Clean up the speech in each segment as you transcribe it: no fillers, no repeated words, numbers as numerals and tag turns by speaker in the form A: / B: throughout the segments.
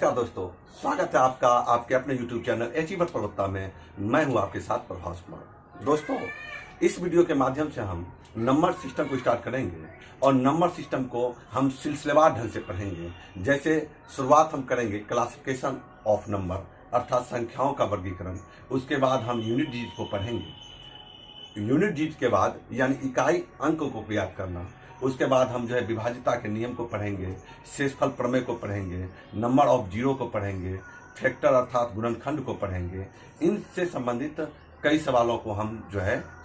A: नमस्कार दोस्तों, स्वागत है आपका आपके अपने YouTube चैनल अचीवर प्रवक्ता में। मैं हूं आपके साथ प्रभास कुमार। दोस्तों, इस वीडियो के माध्यम से हम नंबर सिस्टम को स्टार्ट करेंगे और नंबर सिस्टम को हम सिलसिलेवार ढंग से पढ़ेंगे। जैसे शुरुआत हम करेंगे क्लासिफिकेशन ऑफ नंबर अर्थात संख्याओं का वर्गीकरण। उसके बाद हम यूनिट डिजिट को पढ़ेंगे। यूनिट डिजिट के बाद यानी इकाई अंक को याद करना। उसके बाद हम विभाज्यता के नियम को पढ़ेंगे, शेषफल प्रमेय को पढ़ेंगे, नंबर ऑफ जीरो को पढ़ेंगे, फैक्टर अर्थात गुणनखंड को पढ़ेंगे। इनसे संबंधित कई सवालों को हम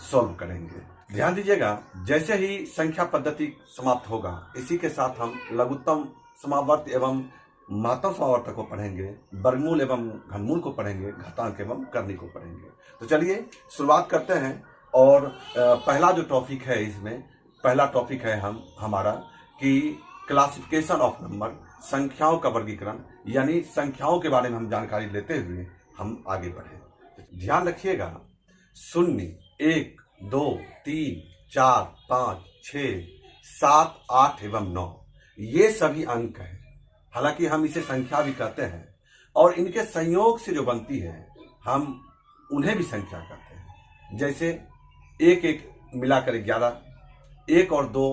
A: सॉल्व करेंगे। ध्यान दीजिएगा, जैसे ही संख्या पद्धति समाप्त होगा इसी के साथ हम लघुत्तम समावर्त एवं महत्तम समावर्तक को पढ़ेंगे, वर्गमूल एवं घनमूल को पढ़ेंगे, घातांक एवं करनी को पढ़ेंगे। तो चलिए शुरुआत करते हैं। और पहला जो टॉपिक है, इसमें पहला टॉपिक है हमारा कि क्लासिफिकेशन ऑफ नंबर, संख्याओं का वर्गीकरण, यानी संख्याओं के बारे में हम जानकारी लेते हुए हम आगे बढ़े। ध्यान रखिएगा, 0, 1, 2, 3, 4, 5, 6, 7, 8 एवं 9 ये सभी अंक हैं। हालांकि हम इसे संख्या भी कहते हैं और इनके संयोग से जो बनती है हम उन्हें भी संख्या कहते हैं। जैसे 1 1 मिलाकर 11, 1 और 2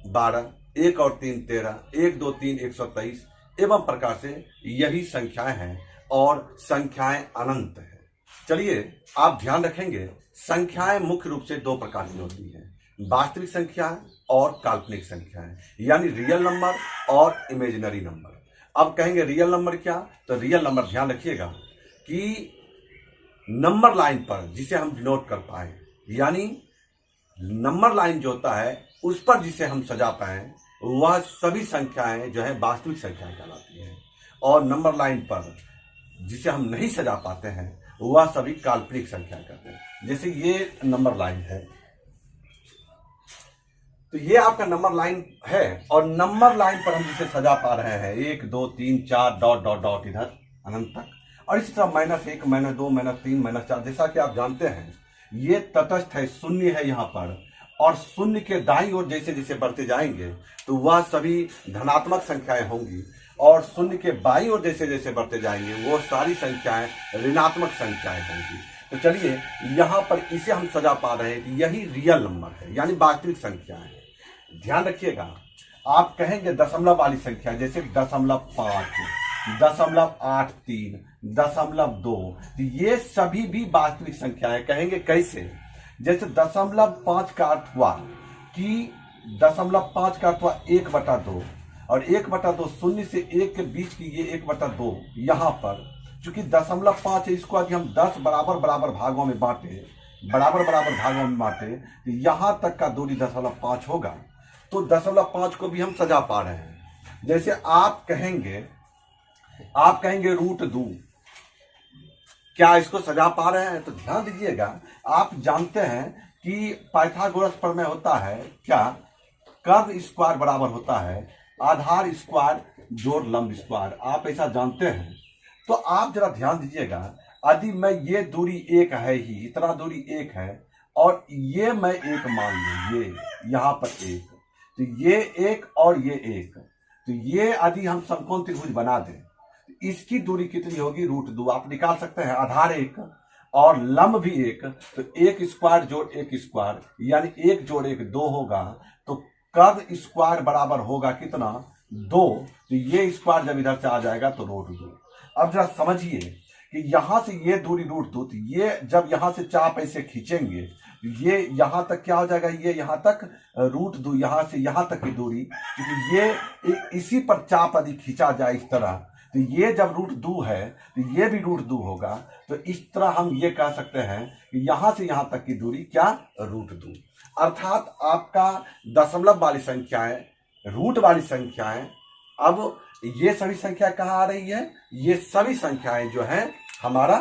A: 12, 1 और 3 13, 1 2 3 123 एवं प्रकार से यही संख्याएं हैं और संख्याएं अनंत है। चलिए आप ध्यान रखेंगे, संख्याएं मुख्य रूप से 2 प्रकार की होती हैं, वास्तविक संख्याएं और काल्पनिक संख्याएं, यानी रियल नंबर और इमेजिनरी नंबर। अब कहेंगे रियल नंबर क्या? तो रियल नंबर ध्यान रखिएगा कि नंबर लाइन पर जिसे हम डिनोट कर पाए, यानी नंबर लाइन जो होता है उस पर जिसे हम सजा पाए वह सभी संख्याएं वास्तविक संख्याएं कहलाती हैं। और नंबर लाइन पर जिसे हम नहीं सजा पाते हैं वह सभी काल्पनिक संख्या कहते हैं। जैसे ये नंबर लाइन है, तो ये आपका नंबर लाइन है और नंबर लाइन पर हम जिसे सजा पा रहे हैं 1 2 3 4 डॉट डॉट डॉट इधर अनंत तक, और इसी तरह -1 -2 -3 -4। जैसा कि आप जानते हैं ये तटस्थ है, शून्य है यहाँ पर, और शून्य के दाईं ओर जैसे जैसे बढ़ते जाएंगे तो वह सभी धनात्मक संख्याएं होंगी, और शून्य के बाईं ओर जैसे जैसे बढ़ते जाएंगे वो सारी संख्याएं ऋणात्मक संख्याएं होंगी। तो चलिए यहाँ पर इसे हम सजा पा रहे हैं कि यही रियल नंबर है, यानी वास्तविक संख्या है। ध्यान रखिएगा, आप कहेंगे दशमलव वाली संख्या, जैसे 0.5, 0.83, 0.2, तो ये सभी भी वास्तविक संख्याएं। कहेंगे कैसे? जैसे 0.5 का अर्थ हुआ कि 0.5 का अर्थ हुआ 1/2, और 1/2 शून्य से 1 के बीच की ये 1/2। यहाँ पर चूंकि 0.5 है, इसको यदि हम 10 बराबर बराबर भागों में बांटे, तो यहाँ तक का दूरी 0.5 होगा। तो 0.5 को भी हम सजा पा रहे हैं। जैसे आप कहेंगे √2, क्या इसको सजा पा रहे हैं? तो ध्यान दीजिएगा, आप जानते हैं कि पाइथागोरस प्रमेय होता है क्या? कर्ण स्क्वायर बराबर होता है आधार स्क्वायर जोड़ लंब स्क्वायर। आप ऐसा जानते हैं। तो आप जरा ध्यान दीजिएगा, यदि मैं ये दूरी 1 है ही, इतना दूरी 1 है, और ये मैं 1 मान लूं, ये यहाँ पर 1, तो ये 1 और ये 1, तो ये यदि हम समकोण त्रिभुज बना दें, इसकी दूरी कितनी होगी? √2। आप निकाल सकते हैं, आधार 1 और लंब भी 1, तो 1 स्क्वायर जोड़ 1 स्क्वायर, यानी 1 जोड़ 1 2 होगा। तो कर्ण स्क्वायर बराबर होगा कितना? 2। तो ये स्क्वायर जब इधर से आ जाएगा तो √2। अब जरा समझिए कि यहां से ये दूरी √2, तो ये जब यहां से चाप ऐसे खींचेंगे, ये यहां तक क्या हो जाएगा? ये यहां तक √2, यहां से यहां तक की दूरी, क्योंकि ये इसी पर चाप यदि खींचा जाए इस तरह, तो ये जब √2 है तो ये भी √2 होगा। तो इस तरह हम ये कह सकते हैं कि यहां से यहां तक की दूरी क्या? √2। अर्थात आपका दशमलव वाली संख्याएं, रूट वाली संख्याएं, अब ये सभी संख्या कहाँ आ रही है? ये सभी संख्याएं हमारा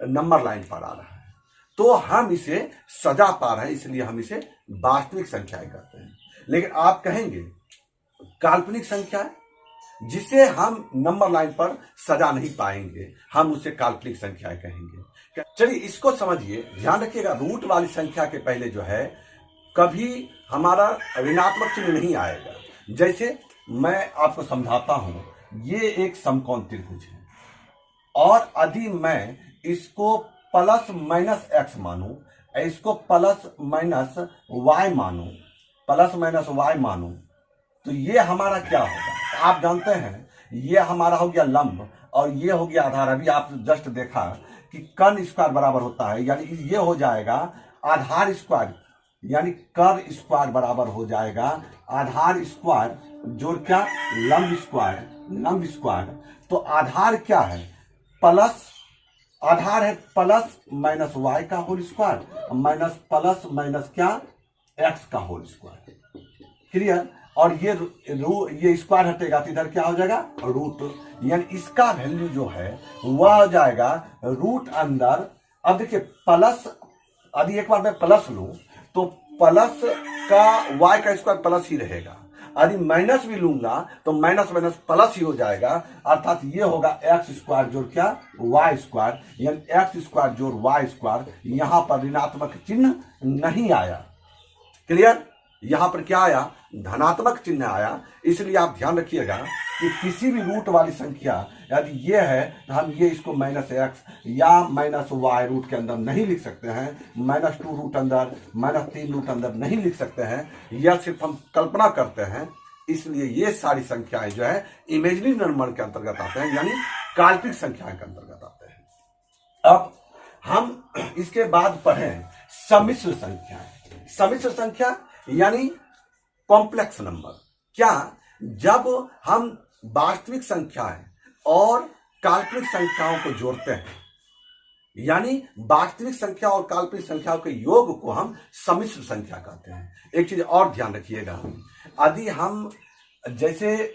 A: नंबर लाइन पर आ रहा है, तो हम इसे सजा पा रहे हैं, इसलिए हम इसे वास्तविक संख्याएं कहते हैं। लेकिन आप कहेंगे काल्पनिक संख्या, जिसे हम नंबर लाइन पर सजा नहीं पाएंगे, हम उसे काल्पनिक संख्याएं कहेंगे। चलिए इसको समझिए, ध्यान रखिएगा, रूट वाली संख्या के पहले कभी हमारा ऋणात्मक चिन्ह नहीं आएगा। जैसे मैं आपको समझाता हूं, ये एक समकोण त्रिभुज है, और यदि मैं इसको प्लस माइनस एक्स मानूं, इसको प्लस माइनस वाई मानूं, प्लस माइनस वाई मानूं, तो ये हमारा क्या होगा? आप जानते हैं ये हमारा हो गया लंब और ये हो गया आधार। अभी आप जस्ट देखा कि कर्ण स्क्वायर बराबर होता है, यानी ये हो जाएगा आधार स्क्वायर, यानी कर्ण स्क्वायर बराबर हो जाएगा आधार स्क्वायर जोड़ क्या लंब स्क्वायर, लंब स्क्वायर। तो आधार क्या है? प्लस, आधार है प्लस माइनस वाई का whole square minus plus minus क्या एक्स का होल स्क्वायर। क्लियर? और ये स्क्वायर हटेगा तो इधर क्या हो जाएगा? रूट। यानी इसका वैल्यू जो है वह हो जाएगा रूट अंदर। अब देखिए प्लस, यदि एक बार मैं प्लस लूं तो प्लस का वाई का स्क्वायर प्लस ही रहेगा, यदि माइनस भी लूंगा तो माइनस माइनस प्लस ही हो जाएगा, अर्थात ये होगा एक्स स्क्वायर जोड़ क्या वाई स्क्वायर, यानी एक्स स्क्वायर जोड़ वाई स्क्वायर। यहां पर ऋणात्मक चिन्ह नहीं आया। क्लियर? यहां पर क्या आया? धनात्मक चिन्ह आया। इसलिए आप ध्यान रखिएगा कि किसी भी रूट वाली संख्या यदि ये है तो हम ये इसको माइनस एक्स या माइनस वाई रूट के अंदर नहीं लिख सकते हैं, माइनस 2 रूट अंदर, माइनस 3 रूट अंदर नहीं लिख सकते हैं, यह सिर्फ हम कल्पना करते हैं। इसलिए ये सारी संख्याएं जो है इमेजिनरी नंबर के अंतर्गत आते हैं, यानी काल्पनिक संख्याएं के अंतर्गत आते हैं। अब हम इसके बाद पढ़ें सम्मिश्र संख्याएं। सम्मिश्र संख्या यानी कॉम्प्लेक्स नंबर। क्या? जब हम वास्तविक संख्याएं और काल्पनिक संख्याओं को जोड़ते हैं, यानी वास्तविक संख्या और काल्पनिक संख्याओं के योग को हम सम्मिश्र संख्या कहते हैं। एक चीज और ध्यान रखिएगा, यदि हम जैसे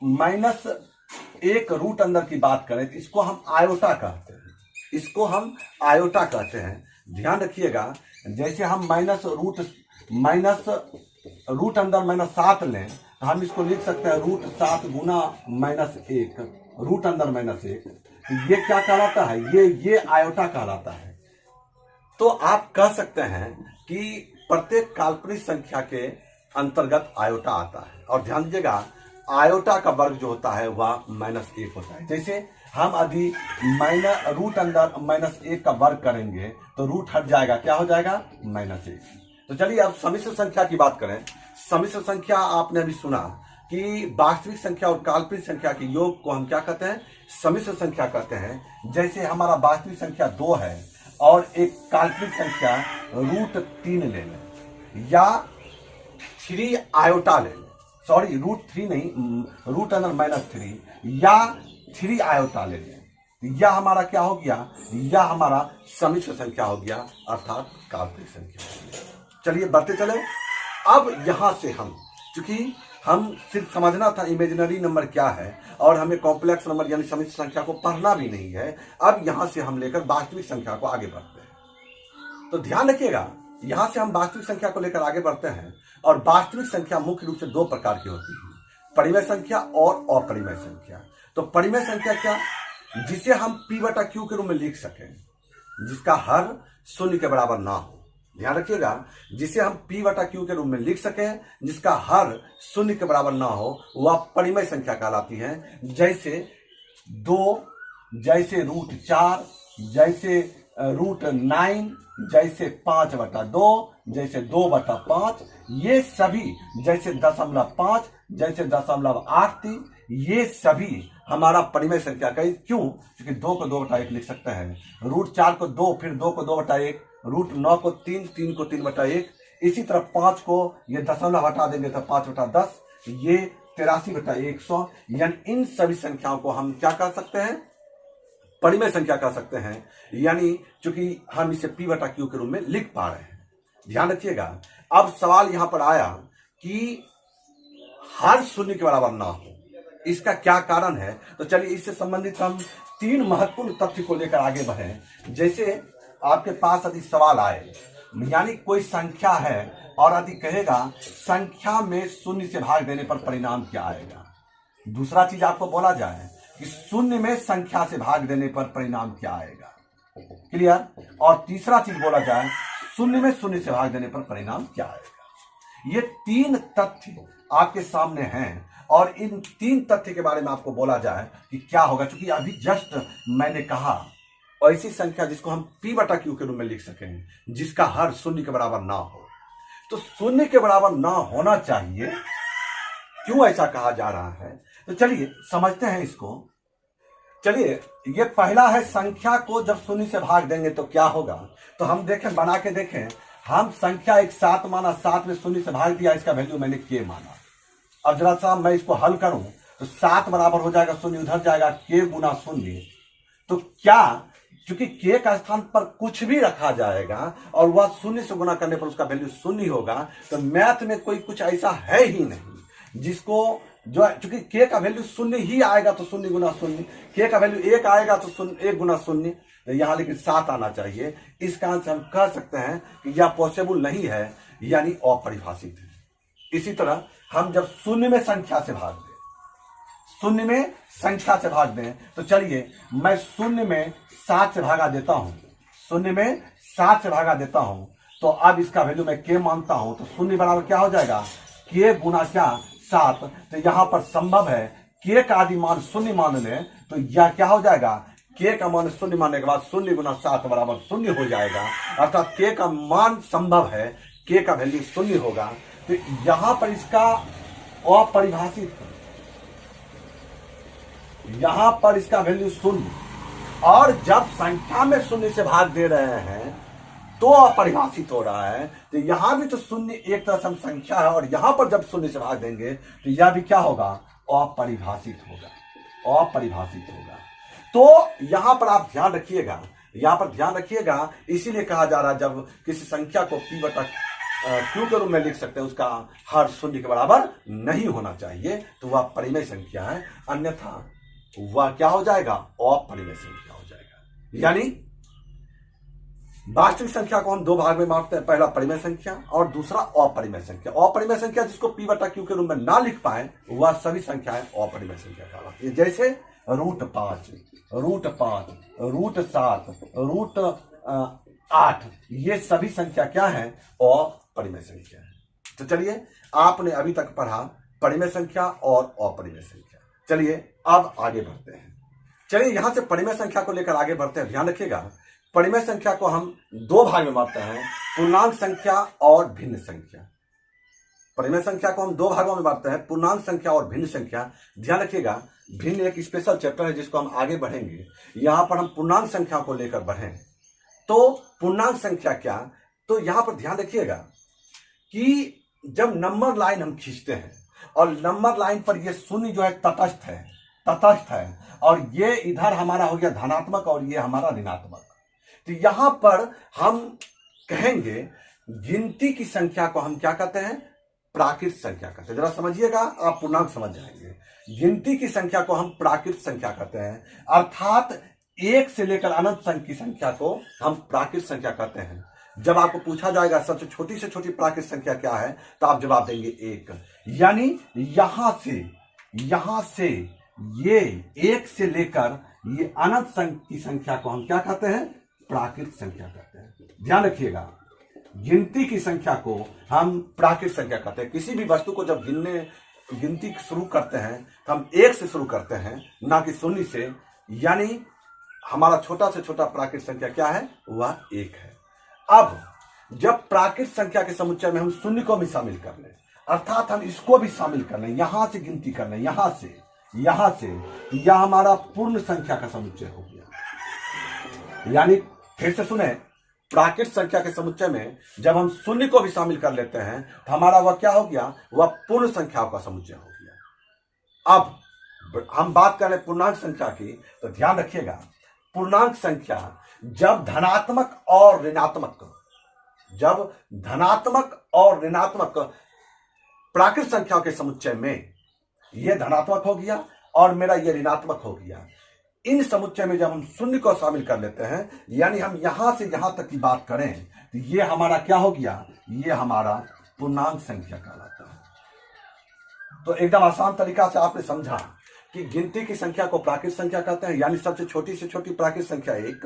A: -1 रूट अंदर की बात करें तो इसको हम आयोटा कहते हैं, इसको हम आयोटा कहते हैं। ध्यान रखिएगा, जैसे हम माइनस रूट अंदर -7 लें तो हम इसको लिख सकते हैं रूट 7 गुना -1 रूट अंदर -1। ये क्या कहलाता है? ये आयोटा कहलाता है। तो आप कह सकते हैं कि प्रत्येक काल्पनिक संख्या के अंतर्गत आयोटा आता है। और ध्यान दीजिएगा, आयोटा का वर्ग जो होता है वह -1 होता है। जैसे हम यदि रूट अंदर -1 का वर्ग करेंगे तो रूट हट जाएगा, क्या हो जाएगा? -1। तो चलिए अब सम्मिश्र संख्या की बात करें। सम्मिश्र संख्या आपने अभी सुना कि वास्तविक संख्या और काल्पनिक संख्या के योग को हम क्या कहते हैं? सम्मिश्र संख्या कहते हैं। जैसे हमारा वास्तविक संख्या 2 है और एक काल्पनिक संख्या √3 ले लें या 3 आयोटा ले लें, सॉरी √3 नहीं, रूट अंदर -3 या 3 आयोटा ले लें, यह हमारा क्या हो गया? यह हमारा सम्मिश्र संख्या हो गया, अर्थात काल्पनिक संख्या हो गया। चलिए बढ़ते चले। अब यहां से हम, चूंकि हम सिर्फ समझना था इमेजिनरी नंबर क्या है और हमें कॉम्प्लेक्स नंबर यानी सम्मिश्र संख्या को पढ़ना भी नहीं है, अब यहां से हम लेकर वास्तविक संख्या को आगे बढ़ते हैं। तो ध्यान रखिएगा, यहां से हम वास्तविक संख्या को लेकर आगे बढ़ते हैं। और वास्तविक संख्या मुख्य रूप से 2 प्रकार की होती है, परिमेय संख्या और अपरिमेय संख्या। तो परिमेय संख्या क्या? जिसे हम P/Q के रूप में लिख सकें, जिसका हर 0 के बराबर ना हो। ध्यान रखिएगा, जिसे हम P/Q के रूप में लिख सकें, जिसका हर 0 के बराबर ना हो, वह परिमेय संख्या कहलाती है। जैसे 2, जैसे √4, जैसे √9, जैसे 5/2, जैसे 2/5, ये सभी, जैसे 0.5, जैसे 0.83, ये सभी हमारा परिमेय संख्या का। क्यों? क्योंकि 2 को 2/1 लिख सकते हैं, √4 को 2, फिर 2 को 2/1, √9 को 3, 3 को 3/1। इसी तरह 5 को ये दशमलव हटा देंगे तो 5/10, ये 83/100। यानी इन सभी संख्याओं को हम क्या कह सकते हैं? परिमेय संख्या कह सकते हैं। यानी चूंकि हम इसे P/Q के रूप में लिख पा रहे हैं। ध्यान रखिएगा, अब सवाल यहां पर आया कि हर 0 के बराबर ना हो, इसका क्या कारण है? तो चलिए इससे संबंधित हम 3 महत्वपूर्ण तथ्य को लेकर आगे बढ़े। जैसे आपके पास यदि सवाल आए, यानी कोई संख्या है और यदि कहेगा संख्या में 0 से भाग देने पर परिणाम क्या आएगा। दूसरा चीज आपको बोला जाए कि 0 में संख्या से भाग देने पर परिणाम क्या आएगा। क्लियर? और तीसरा चीज बोला जाए 0 में 0 से भाग देने पर परिणाम क्या आएगा। ये 3 तथ्य आपके सामने हैं और इन 3 तथ्य के बारे में आपको बोला जाए कि क्या होगा, क्योंकि अभी जस्ट मैंने कहा ऐसी संख्या जिसको हम P/Q के रूप में लिख सकें, जिसका हर शून्य के बराबर ना हो। तो शून्य के बराबर ना होना चाहिए, क्यों ऐसा कहा जा रहा है, तो चलिए समझते हैं इसको। चलिए, ये पहला है, संख्या को जब शून्य से भाग देंगे तो क्या होगा। तो हम देखें, बना के देखें, हम संख्या एक 7 माना, 7 में शून्य से भाग दिया, इसका वैल्यू मैंने k माना। अब जरा सा मैं इसको हल करूं तो 7 बराबर हो जाएगा, शून्य उधर जाएगा, k गुना शून्य। तो क्या, क्योंकि k का स्थान पर कुछ भी रखा जाएगा और वह शून्य से गुना करने पर उसका वैल्यू शून्य होगा, तो मैथ में कोई कुछ ऐसा है ही नहीं जिसको जो, चूंकि k का वैल्यू शून्य ही आएगा तो शून्य गुना शून्य, k का वैल्यू 1 आएगा तो शून्य 1 गुना शून्य, यहां लेकिन 7 आना चाहिए। इस कारण से हम कह सकते हैं कि यह पॉसिबल नहीं है, यानी अपरिभाषित है। इसी तरह हम जब शून्य में संख्या से भाग दें, शून्य में संख्या से भाग दें, तो चलिए मैं शून्य में 7 से भागा देता हूं, शून्य में 7 से भागा देता हूं, तो अब इसका वैल्यू मैं k मानता हूं, तो शून्य बराबर क्या हो जाएगा, k गुना क्या 7। तो यहां पर संभव है k का आदि मान शून्य मान लें, तो यह क्या हो जाएगा, k का मान शून्य मानने के बाद शून्य गुना 7 बराबर शून्य हो जाएगा, अर्थात k का मान संभव है, k का वैल्यू शून्य होगा। तो यहां पर इसका अपरिभाषित, यहां पर इसका वैल्यू शून्य, और जब संख्या में शून्य से भाग दे रहे हैं तो अपरिभाषित हो रहा है। तो यहां भी तो शून्य एक तरह से हम संख्या है, और यहां पर जब शून्य से भाग देंगे तो यह भी क्या होगा, अपरिभाषित होगा, अपरिभाषित होगा। तो यहां पर आप ध्यान रखिएगा, यहां पर ध्यान रखिएगा, इसीलिए कहा जा रहा है जब किसी संख्या को P/Q के रूप में लिख सकते हैं, उसका हर शून्य के बराबर नहीं होना चाहिए, तो वह परिमेय संख्या है, अन्यथा वह क्या हो जाएगा, अपरिमेय संख्या हो जाएगा। यानी वास्तविक संख्या को हम 2 भाग में बांटते हैं, पहला परिमेय संख्या और दूसरा अपरिमेय संख्या। अपरिमेय संख्या जिसको P/Q के रूप में ना लिख पाए, वह सभी संख्याएं अपरिमेय संख्या कहलाती है। जैसे √5, √5, √7, √8, ये सभी संख्या क्या है, अपरिमेय संख्या है। तो चलिए, आपने अभी तक पढ़ा परिमेय संख्या और अपरिमेय संख्या। चलिए अब आगे बढ़ते हैं। चलिए यहां से परिमेय संख्या को लेकर आगे बढ़ते हैं। ध्यान रखिएगा, परिमेय संख्या को हम 2 भाग में बांटते हैं, पूर्णांक संख्या और भिन्न संख्या। परिमेय संख्या को हम 2 भागों में बांटते हैं, पूर्णांक संख्या और भिन्न संख्या। ध्यान रखिएगा, भिन्न एक स्पेशल चैप्टर है जिसको हम आगे बढ़ेंगे। यहां पर हम पूर्णांक संख्या को लेकर बढ़ें, तो पूर्णांक संख्या क्या, तो यहां पर ध्यान रखिएगा कि जब नंबर लाइन हम खींचते हैं और नंबर लाइन पर ये शून्य जो है तटस्थ है, और ये इधर हमारा हो गया धनात्मक और ये हमारा ऋणात्मक, तो यहां पर हम कहेंगे गिनती की संख्या को हम क्या कहते हैं, प्राकृत संख्या कहते हैं। जरा समझिएगा, आप पूर्णांक समझ जाएंगे। गिनती की संख्या को हम प्राकृत संख्या कहते हैं, अर्थात 1 से लेकर अनंत संख्या की संख्या को हम प्राकृत संख्या कहते हैं। जब आपको पूछा जाएगा सबसे छोटी से छोटी प्राकृत संख्या क्या है, तो आप जवाब देंगे 1। यानी यहां से ये 1 से लेकर ये अनंत की संख्या को हम क्या कहते हैं, प्राकृत संख्या कहते हैं। ध्यान रखिएगा, गिनती की संख्या को हम प्राकृत संख्या कहते हैं। किसी भी वस्तु को जब गिनती शुरू करते हैं तो हम 1 से शुरू करते हैं, ना कि शून्य से। यानी हमारा छोटा से छोटा प्राकृत संख्या क्या है, वह 1 है। अब जब प्राकृत संख्या के समुच्चय में हम शून्य को भी शामिल कर लें, अर्थात हम इसको भी शामिल कर लें, यहां से गिनती कर लें, यहां से यह हमारा पूर्ण संख्या का समुच्चय हो गया। यानी फिर से सुने, प्राकृत संख्या के समुच्चय में जब हम शून्य को भी शामिल कर लेते हैं तो हमारा वह क्या हो गया, वह पूर्ण संख्याओं का समुच्चय हो गया। अब हम बात करें पूर्णांक संख्या की, तो ध्यान रखिएगा, पूर्णांक संख्या जब धनात्मक और ऋणात्मक प्राकृत संख्याओं के समुच्चय में, यह धनात्मक हो गया और मेरा यह ऋणात्मक हो गया, इन समुच्चय में जब हम शून्य को शामिल कर लेते हैं, यानी हम यहां से यहां तक की बात करें, तो ये हमारा क्या हो गया, ये हमारा पूर्णांक संख्या कहलाता है। तो एकदम आसान तरीका से आपने समझा कि गिनती की संख्या को प्राकृत संख्या कहते हैं, यानी सबसे छोटी से छोटी प्राकृत संख्या 1।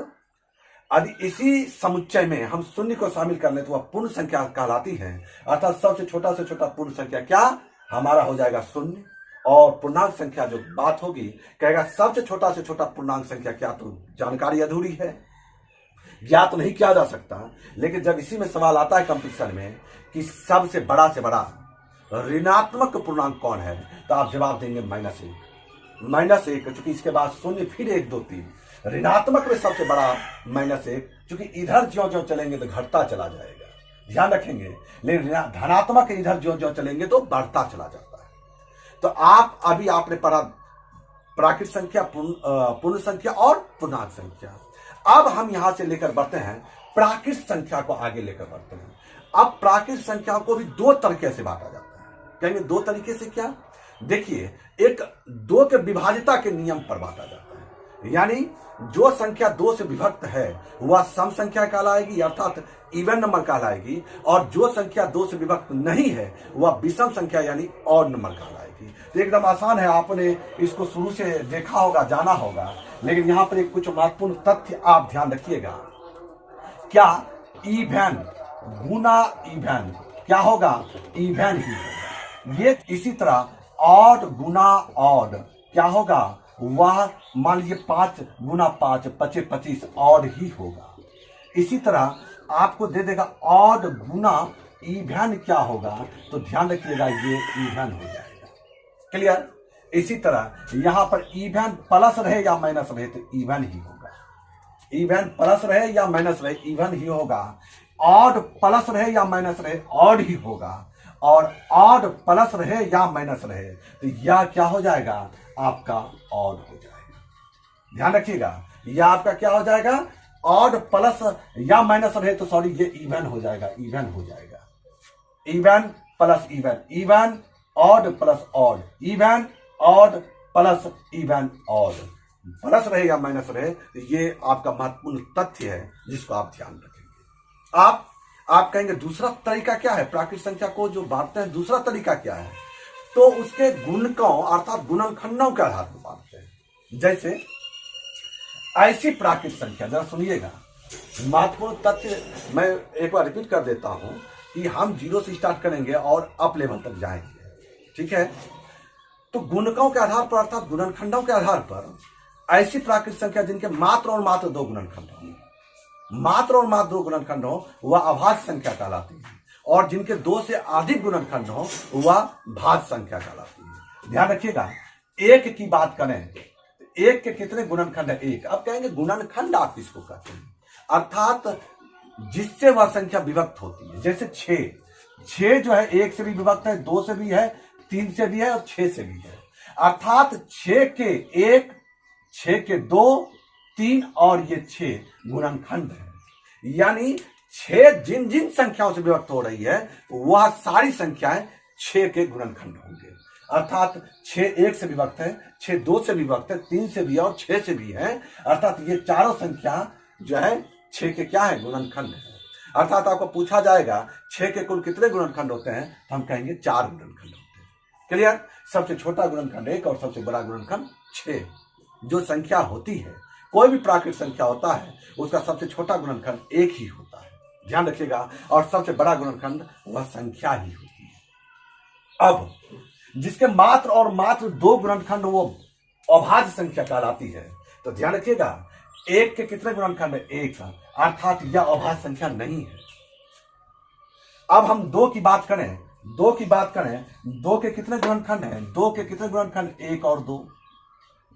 A: यदि इसी समुच्चय में हम शून्य को शामिल कर लें तो वह पूर्ण संख्या कहलाती है, अर्थात सबसे छोटा से छोटा पूर्ण संख्या क्या हमारा हो जाएगा, शून्य। और पूर्णांक संख्या जो बात होगी, कहेगा सबसे छोटा से छोटा पूर्णांक संख्या क्या, तो जानकारी अधूरी है, ज्ञात नहीं किया जा सकता। लेकिन जब इसी में सवाल आता है कंपटीशन में कि सबसे बड़ा से बड़ा ऋणात्मक पूर्णांक कौन है, तो आप जवाब देंगे -1, चूंकि इसके बाद शून्य, फिर 1 2 3, ऋणात्मक में सबसे बड़ा -1, चूंकि इधर ज्यों ज्यों चलेंगे तो घटता चला जाएगा, ध्यान रखेंगे। लेकिन धनात्मक इधर ज्यों ज्यों चलेंगे तो बढ़ता चला जाता है। तो आप अभी आपने पढ़ा प्राकृत संख्या, पूर्ण संख्या और पूर्णांक संख्या। अब हम यहां से लेकर बढ़ते हैं प्राकृत संख्या को, आगे लेकर बढ़ते हैं। अब प्राकृत संख्या को भी 2 तरीके से बांटा जाता है। कहेंगे 2 तरीके से क्या, देखिए, एक 2 के विभाजिता के नियम पर बांटा जाता है, यानी जो संख्या 2 से विभक्त है वह सम संख्या कहलाएगी, अर्थात इवन नंबर कहलाएगी, और जो संख्या 2 से विभक्त नहीं है वह विषम संख्या यानी ऑड नंबर कहलाएगी। तो एकदम आसान है, आपने इसको शुरू से देखा होगा, जाना होगा। लेकिन यहां पर एक कुछ महत्वपूर्ण तथ्य आप ध्यान रखिएगा। क्या इवन गुना इवन क्या होगा, इवन ही होगा। ये इसी तरह ऑड गुना ऑड क्या होगा, वह मान लीजिए 5 गुना 5 25 25 ऑड ही होगा। इसी तरह आपको दे देगा ऑड गुना इवन क्या होगा, तो ध्यान रखिएगा ये इवन हो जाएगा। क्लियर। इसी तरह यहां पर इवन प्लस रहे या माइनस रहे तो इवन ही होगा, इवन प्लस रहे या माइनस रहे इवन ही होगा, ऑड प्लस रहे या माइनस रहे ऑड ही होगा, और ऑड प्लस रहे या माइनस रहे तो यह क्या हो जाएगा, आपका ऑड हो जाएगा। ध्यान रखिएगा, यह आपका क्या हो जाएगा, ऑड प्लस या माइनस रहे तो सॉरी ये इवन हो जाएगा, इवन हो जाएगा। Even plus even, even odd plus odd, even odd plus even odd, plus रहे या माइनस रहे तो ये आपका महत्वपूर्ण तथ्य है जिसको आप ध्यान रखेंगे। आप कहेंगे दूसरा तरीका क्या है, प्राकृत संख्या को जो बांटते हैं दूसरा तरीका क्या है, तो उसके गुणकों अर्थात गुणनखंडों के आधार पर बांटते हैं। जैसे ऐसी प्राकृत संख्या, जरा सुनिएगा, महत्वपूर्ण तथ्य मैं एक बार रिपीट कर देता हूं कि हम 0 से स्टार्ट करेंगे और अप लेवल तक जाएंगे, ठीक है। तो गुणकों के आधार पर अर्थात गुणनखंडों के आधार पर ऐसी प्राकृत संख्या जिनके मात्र और मात्र 2 गुणनखंड हों, मात्र और मात्र 2 गुणनखंड हो वह अभाज्य संख्या कहलाती है, और जिनके 2 से अधिक गुणनखंड हो वह भाज्य संख्या कहलाती है। ध्यान रखिएगा, 1 की बात करें, 1 के कितने गुणनखंड है, 1। अब कहेंगे गुणनखंड आप किसको कहते हैं, अर्थात जिससे वह संख्या विभक्त होती है। जैसे 6 जो है 1 से भी विभक्त है, 2 से भी है, 3 से भी है और 6 से भी है। अर्थात 6 के 1, 6 के 2, 3 और ये 6 गुणनखंड है। यानी 6 जिन जिन संख्याओं से विभक्त हो रही है वह सारी संख्याएं 6 के गुणनखंड होंगे। अर्थात 6 1 से विभक्त है, 6 2 से विभक्त है, 3 से भी है और 6 से भी है। अर्थात ये चारों संख्या जो है 6 के क्या है, गुणनखंड है। अर्थात आपको पूछा जाएगा 6 के कुल कितने गुणनखंड होते हैं, तो हम कहेंगे 4 गुणनखंड होते हैं। क्लियर। सबसे छोटा गुणनखंड 1 और सबसे बड़ा गुणनखंड 6। जो संख्या होती है, कोई भी प्राकृत संख्या होता है उसका सबसे छोटा गुणनखंड 1 ही होता है, ध्यान रखिएगा, और सबसे बड़ा गुणनखंड वह संख्या ही होती है। अब जिसके मात्र और मात्र 2 गुणनखंड वो अभाज्य संख्या कहलाती है। तो ध्यान रखिएगा, 1 के कितने गुणनखंड है, 1, अर्थात यह अभाज्य संख्या नहीं है। अब हम 2 की बात करें, 2 के कितने गुणनखंड हैं, 2 के कितने गुणनखंड, 1 और 2।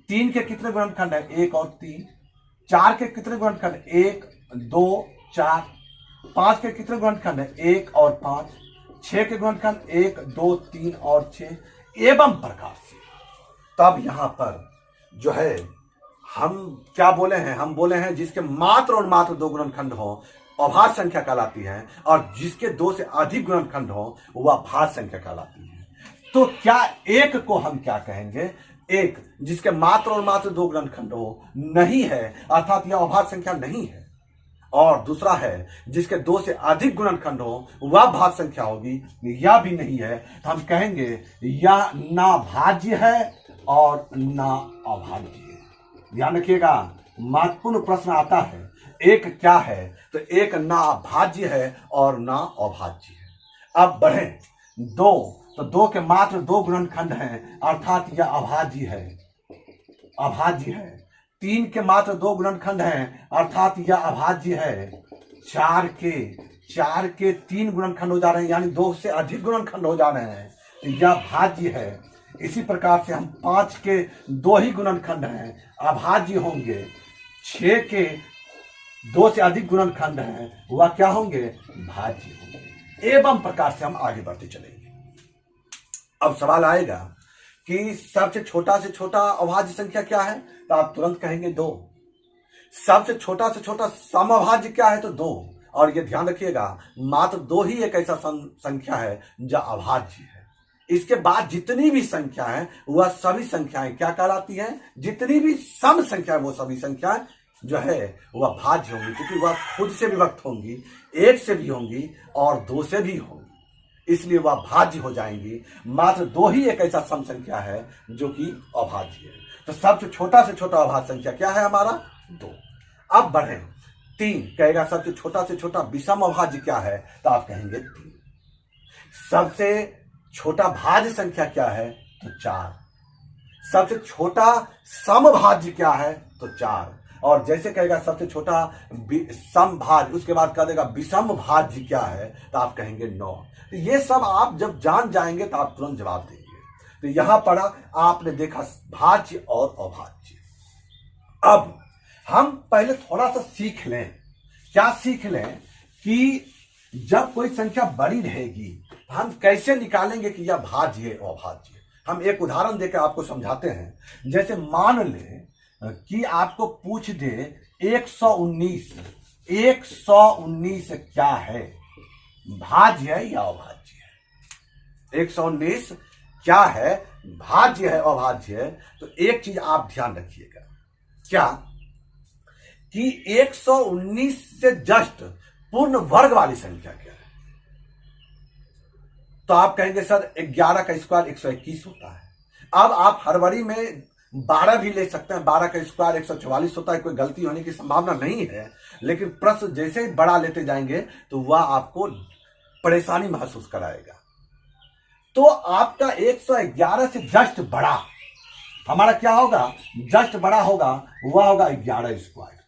A: 3 के कितने गुणनखंड है, 1 और 3। 4 के कितने गुणनखंड, 1 2 4। 5 के कितने गुणनखंड है, 1 और 5। 6 के गुणनखंड 1 2 3 और 6, एवं प्रकार से। तब यहां पर जो है हम क्या बोले हैं, हम बोले हैं जिसके मात्र और मात्र 2 गुणनखंड हो अभाज्य संख्या कहलाती है, और जिसके 2 से अधिक गुणनखंड हो वह भाज्य संख्या कहलाती है। तो क्या एक को हम क्या कहेंगे, एक जिसके मात्र और मात्र 2 गुणनखंड हो नहीं है, अर्थात यह अभाज्य संख्या नहीं है, और दूसरा है जिसके 2 से अधिक गुणनखंड हो वह भाज्य संख्या होगी, यह भी नहीं है, तो हम कहेंगे यह ना भाज्य है और ना अभाज्य है। ध्यान रखिएगा, महत्वपूर्ण प्रश्न आता है, एक क्या है, तो एक ना भाज्य है और ना अभाज्य है। अब बढ़ें, 2 तो 2 के मात्र 2 गुणनखंड हैं, अर्थात यह अभाज्य है, अभाज्य है। 3 के मात्र 2 गुणनखंड हैं, अर्थात यह अभाज्य है। 4 के 3 गुणनखंड हो जा रहे हैं, यानी 2 से अधिक गुणनखंड हो जा रहे हैं, तो यह भाज्य है। इसी प्रकार से हम 5 के 2 ही गुणनखंड हैं, अभाज्य होंगे। 6 के 2 से अधिक गुणनखंड हैं, वह क्या होंगे, भाज्य होंगे। एवं प्रकार से हम आगे बढ़ते चलेंगे। अब सवाल आएगा कि सबसे छोटा से छोटा अभाज्य संख्या क्या है, तो आप तुरंत कहेंगे 2। सबसे छोटा से छोटा समअभाज्य क्या है, तो 2। और ये ध्यान रखिएगा, मात्र 2 ही एक ऐसा संख्या है जो अभाज्य है। इसके बाद जितनी भी संख्या है वह सभी संख्याएं क्या कहलाती हैं, जितनी भी सम संख्या है वो सभी संख्याएं जो है वह भाज्य होंगी, क्योंकि वह खुद से विभक्त होंगी, 1 से भी होंगी और 2 से भी होंगी, इसलिए वह भाज्य हो जाएंगी। मात्र 2 ही एक ऐसा सम संख्या है जो कि अभाज्य है। तो सबसे छोटा से छोटा अभाज्य संख्या क्या है हमारा, 2। अब बढ़े 3, कहेगा सबसे छोटा से छोटा विषम अभाज्य क्या है, तो आप कहेंगे 3। सबसे छोटा भाज्य संख्या क्या है, तो 4। सबसे छोटा समभाज्य क्या है, तो 4। और जैसे कहेगा सबसे छोटा समभाज्य, उसके बाद कह देगा विषम भाज्य क्या है, तो आप कहेंगे 9। तो ये सब आप जब जान जाएंगे तो आप तुरंत जवाब देंगे। तो यहां पर आपने देखा भाज्य और अभाज्य। अब हम पहले थोड़ा सा सीख लें, क्या सीख लें कि जब कोई संख्या बड़ी रहेगी हम कैसे निकालेंगे कि यह भाज्य है अभाज्य है। हम एक उदाहरण देकर आपको समझाते हैं। जैसे मान लें कि आपको पूछ दे 119 क्या है, भाज्य है या अभाज्य है। 119 क्या है, भाज्य है अभाज्य है। तो एक चीज आप ध्यान रखिएगा, क्या कि 119 से जस्ट पूर्ण वर्ग वाली संख्या क्या है, तो आप कहेंगे सर 11 का स्क्वायर 121 होता है। अब आप हड़बड़ी में 12 भी ले सकते हैं, 12 का स्क्वायर 144 होता है, कोई गलती होने की संभावना नहीं है। लेकिन प्रश्न जैसे ही बड़ा लेते जाएंगे तो वह आपको परेशानी महसूस कराएगा। तो आपका 111 से जस्ट बड़ा हमारा क्या होगा, जस्ट बड़ा होगा, वह होगा 11 स्क्वायर।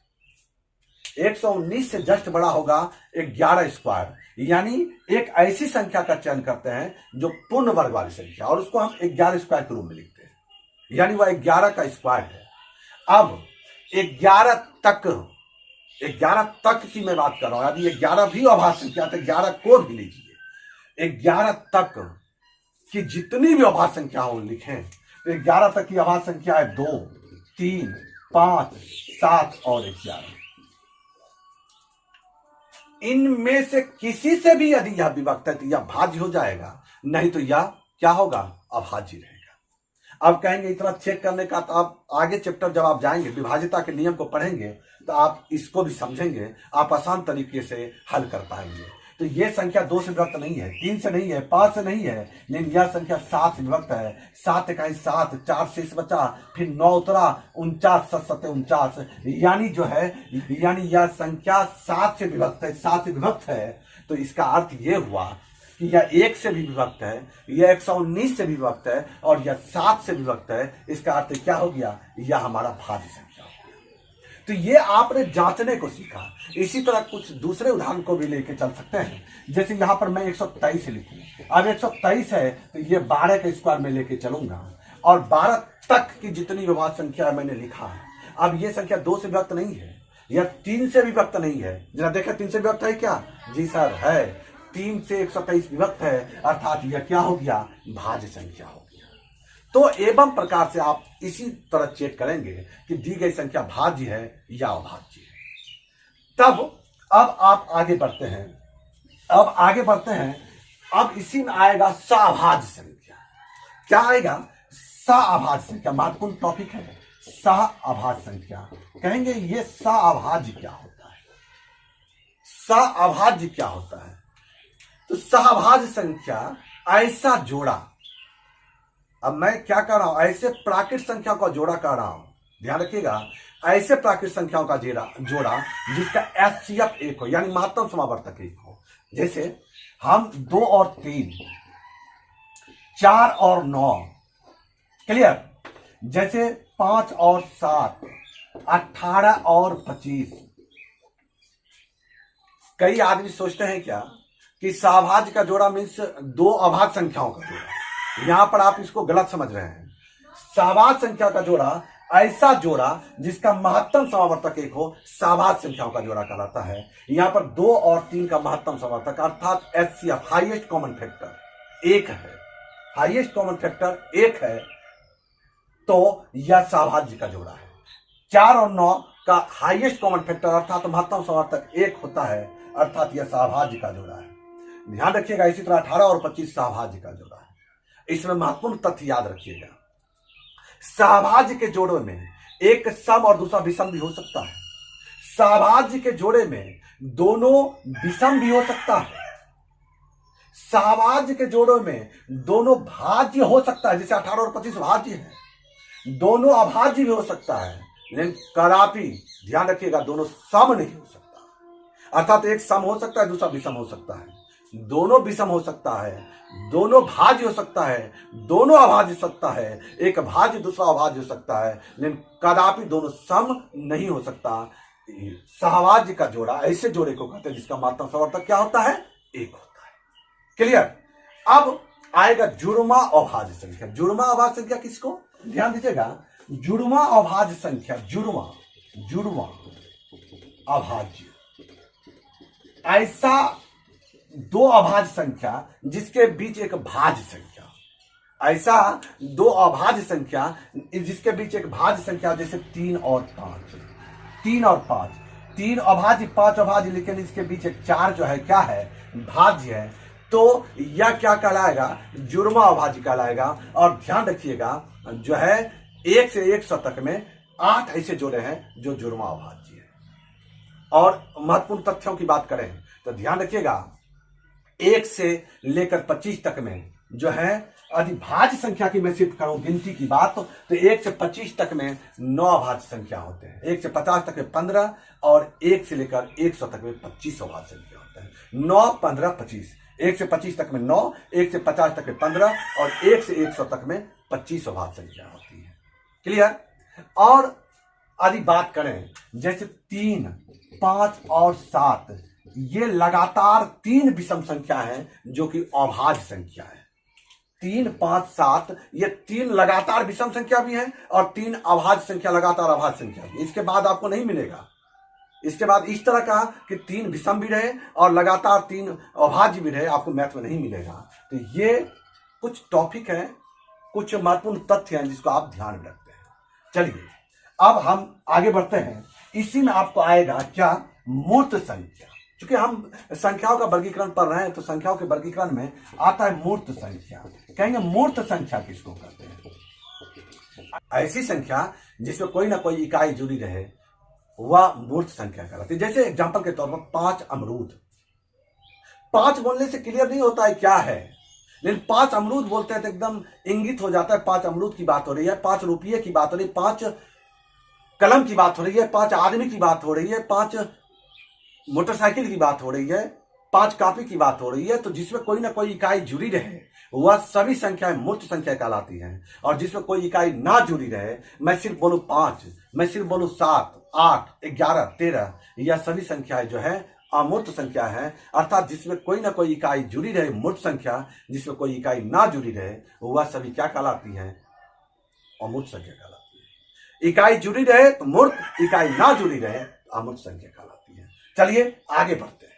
A: 119 से जस्ट बड़ा होगा 11 स्क्वायर, यानी एक ऐसी संख्या का चयन करते हैं जो पूर्ण वर्ग वाली संख्या, और उसको हम 11 स्क्वायर के रूप में लिखते हैं, यानी वह 11 का स्क्वायर है। अब 11 तक की मैं बात कर रहा हूं, यदि 11 भी अभाज्य संख्या तो 11 को भी लीजिए। 11 तक की जितनी भी अभाज्य संख्या हो लिखें, तो 11 तक की अभाज्य संख्या है 2, 3, 5, 7 और 11। इनमें से किसी से भी यदि यह विभक्त है तो यह भाज्य हो जाएगा, नहीं तो यह क्या होगा, अभाज्य रहेगा। अब कहेंगे इतना चेक करने का, तो आप आगे चैप्टर जब आप जाएंगे विभाज्यता के नियम को पढ़ेंगे तो आप इसको भी समझेंगे, आप आसान तरीके से हल कर पाएंगे। तो यह संख्या 2 से विभक्त नहीं है, 3 से नहीं है, 5 से नहीं है, लेकिन यह संख्या 7 से विभक्त है। 7 इकाई 7, 4 शेष बचा, फिर 9 उतरा, 49 7 49, यानी जो है, यानी यह संख्या 7 से विभक्त है, 7 से विभक्त है। तो इसका अर्थ यह हुआ कि यह 1 से भी विभक्त है, यह 119 से भी विभक्त है और यह 7 से विभक्त है। इसका अर्थ क्या हो गया, यह हमारा भाज्य संख्या हो गया। तो ये आपने जांचने को सीखा। इसी तरह कुछ दूसरे उदाहरण को भी लेके चल सकते हैं। जैसे यहां पर मैं 123 लिखूं, अब 123 है तो ये 12 का स्क्वायर में लेके चलूंगा, और 12 तक की जितनी विभाज्य संख्या मैंने लिखा है। अब ये संख्या 2 से विभक्त नहीं है, यह 3 से विभक्त नहीं है। जरा देखा 3 से विभक्त है क्या, जी सर है, 3 से 123 विभक्त है, अर्थात यह क्या हो गया, भाज्य संख्या हो गया। तो एवं प्रकार से आप इसी तरह चेक करेंगे कि दी गई संख्या भाज्य है या अभाज्य है। तब अब आप आगे बढ़ते हैं, अब इसी में आएगा सअभाज्य संख्या। क्या आएगा, सअभाज्य संख्या, महत्वपूर्ण टॉपिक है सअभाज्य संख्या। कहेंगे ये सअभाज्य क्या होता है, सअभाज्य क्या होता है। तो सअभाज्य संख्या ऐसा जोड़ा, अब मैं क्या कर रहा हूं, ऐसे प्राकृत संख्या का जोड़ा कर रहा हूं, ध्यान रखिएगा, ऐसे प्राकृत संख्याओं का जोड़ा जिसका एचसीएफ 1 हो, यानी महत्तम समावर्तक 1 हो। जैसे हम 2 और 3 4 और 9, क्लियर। जैसे 5 और 7, 18 और 25। कई आदमी सोचते हैं क्या कि सहभाज्य का जोड़ा मीन्स दो अभाज्य संख्याओं का जोड़ा। यहां पर आप इसको गलत समझ रहे हैं। सहभाज्य संख्या का जोड़ा ऐसा जोड़ा जिसका महत्तम समावर्तक 1 हो, सहभाज्य संख्याओं का जोड़ा कहलाता है। यहां पर 2 और 3 का महत्तम समावर्तक अर्थात HCF हाईएस्ट कॉमन फैक्टर 1 है। हाईएस्ट कॉमन फैक्टर 1 है तो यह सहभाज्य का जोड़ा है। 4 और 9 का हाईएस्ट कॉमन फैक्टर अर्थात महत्तम समावर्तक 1 होता है, अर्थात यह सहभाज्य का जोड़ा है। ध्यान रखिएगा। इसी तरह 18 और 25 सहभाज्य का जोड़ा है। इसमें महत्वपूर्ण तथ्य याद रखिएगा। सहभाज्य के जोड़े में एक सम और दूसरा विषम भी हो सकता है। सहभाज्य के जोड़े में दोनों विषम भी हो सकता है। सहभाज्य के जोड़े में दोनों भाज्य हो सकता है, जैसे 18 और 25 भाज्य है। दोनों अभाज्य भी हो सकता है, लेकिन कदापि ध्यान रखिएगा दोनों सम नहीं हो सकता। अर्थात एक सम हो सकता है, दूसरा विषम हो सकता है। दोनों विषम हो सकता है, दोनों भाज्य हो सकता है, दोनों अभाज्य हो सकता है। एक भाज्य दूसरा अभाज्य हो सकता है, लेकिन कदापि दोनों सम नहीं हो सकता। सहभाज्य का जोड़ा ऐसे जोड़े को कहते हैं जिसका महत्तम समावर्तक क्या होता है? 1 होता है। क्लियर। अब आएगा जुड़वा अभाज्य संख्या। जुड़वा अभाज्य संख्या किसको? ध्यान दीजिएगा। जुड़वा अभाज्य संख्या, जुड़वा अभाज्य ऐसा दो अभाज्य संख्या जिसके बीच एक भाज्य संख्या। ऐसा दो अभाज्य संख्या जिसके बीच एक भाज्य संख्या, जैसे 3 और 5। 3 और 5, 3 अभाज्य 5 अभाज्य, लेकिन इसके बीच एक 4 जो है क्या है? भाज्य है। तो यह क्या कहलाएगा? जुड़वा अभाज्य कहलाएगा। और ध्यान रखिएगा जो है 1 से 100 तक में 8 ऐसे जोड़े हैं जो जुड़वा अभाज्य है। और महत्वपूर्ण तथ्यों की बात करें तो ध्यान रखिएगा 1 से लेकर 25 तक में जो है अधिभाज्य संख्या की मैं सिर्फ करूं गिनती की बात, तो 1 से 25 तक में 9 अभाज्य संख्या होते हैं। 1 से 50 तक में 15 और 1 से लेकर 100 तक में 25 अभाज्य संख्या होते हैं। 9, 15, 25। 1 से 25 तक में 9, 1 से 50 तक में 15 और 1 से 100 तक में 25 अभाज्य संख्या होती है। क्लियर। और यदि बात करें जैसे 3, 5 और 7, ये लगातार 3 विषम संख्या है जो कि अभाज्य संख्या है। 3, 5, 7 ये 3 लगातार विषम संख्या भी है और 3 अभाज्य संख्या लगातार अभाज्य संख्या भी। इसके बाद आपको नहीं मिलेगा। इसके बाद इस तरह का कि 3 विषम भी रहे और लगातार 3 अभाज्य भी रहे, आपको मैथ में नहीं मिलेगा। तो ये कुछ टॉपिक है, कुछ महत्वपूर्ण तथ्य हैं जिसको आप ध्यान में रखते हैं। चलिए अब हम आगे बढ़ते हैं। इसी में आपको आएगा क्या? मूर्त संख्या। क्योंकि हम संख्याओं का वर्गीकरण पढ़ रहे हैं तो संख्याओं के वर्गीकरण में आता है मूर्त संख्या। कहेंगे मूर्त संख्या किसको कहते हैं? ऐसी संख्या जिसमें कोई ना कोई इकाई जुड़ी रहे वह मूर्त संख्या कहलाती है। जैसे एग्जांपल के तौर पर 5 अमरूद। 5 बोलने से क्लियर नहीं होता है क्या है, लेकिन 5 अमरूद बोलते हैं तो एकदम इंगित हो जाता है 5 अमरूद की बात हो रही है, 5 रुपये की बात हो रही है, 5 कलम की बात हो रही है, 5 आदमी की बात हो रही है, 5 मोटरसाइकिल की बात हो रही है, 5 कॉपी की बात हो रही है। तो जिसमें कोई ना कोई इकाई जुड़ी रहे वह सभी संख्याएं मूर्त संख्या कहलाती हैं। और जिसमें कोई इकाई ना जुड़ी रहे, मैं सिर्फ बोलूं 5, मैं सिर्फ बोलूं 7, 8, 11, 13, यह सभी संख्याएं जो है अमूर्त संख्या है। अर्थात जिसमें कोई ना कोई इकाई जुड़ी रहे मूर्त संख्या, जिसमें कोई इकाई ना जुड़ी रहे वह सभी क्या कहलाती है? अमूर्त संख्या कहलाती है। इकाई जुड़ी रहे तो मूर्त, इकाई ना जुड़ी रहे तो अमूर्त संख्या कहलाती है। चलिए आगे बढ़ते हैं।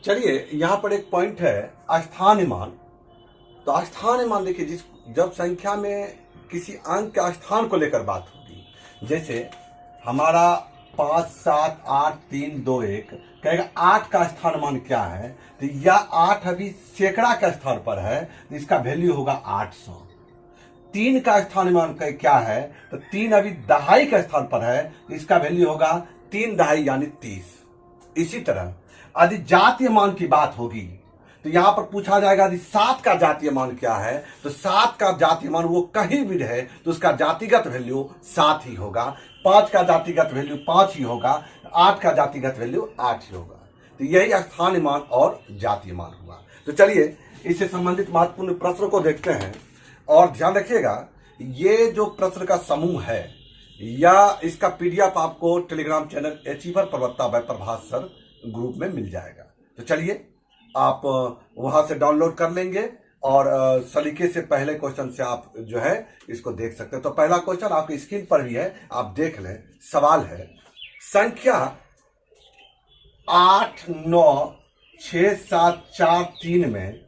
A: चलिए यहां पर एक पॉइंट है स्थानीय मान। तो स्थानीय मान देखिए, जब संख्या में किसी अंक के स्थान को लेकर बात होगी, जैसे हमारा 5, 7, 8, 3, 2, 1 कहेगा 8 का स्थान मान क्या है? तो यह 8 अभी सैकड़ा के स्थान पर है तो इसका वैल्यू होगा 800। 3 का स्थान मान क्या है? तो 3 अभी दहाई के स्थान पर है तो इसका वैल्यू होगा 3 दहाई यानी 30। इसी तरह यदि जातीय मान की बात होगी तो यहां पर पूछा जाएगा यदि 7 का जातीय मान क्या है? तो 7 का जातीय मान वो कहीं भी रहे तो उसका जातिगत वैल्यू 7 ही होगा। 5 का जातिगत वैल्यू 5 ही होगा। 8 का जातिगत वैल्यू 8 ही होगा। तो यही स्थानीय मान और जातीय मान हुआ। तो चलिए इससे संबंधित महत्वपूर्ण प्रश्नों को देखते हैं। और ध्यान रखिएगा, ये जो प्रश्न का समूह है या इसका पीडीएफ आपको टेलीग्राम चैनल अचीवर प्रवक्ता बाय प्रभास सर ग्रुप में मिल जाएगा। तो चलिए आप वहां से डाउनलोड कर लेंगे और सलीके से पहले क्वेश्चन से आप जो है इसको देख सकते हैं। तो पहला क्वेश्चन आपकी स्क्रीन पर भी है, आप देख लें। सवाल है, संख्या 8 9 6 7 4 3 में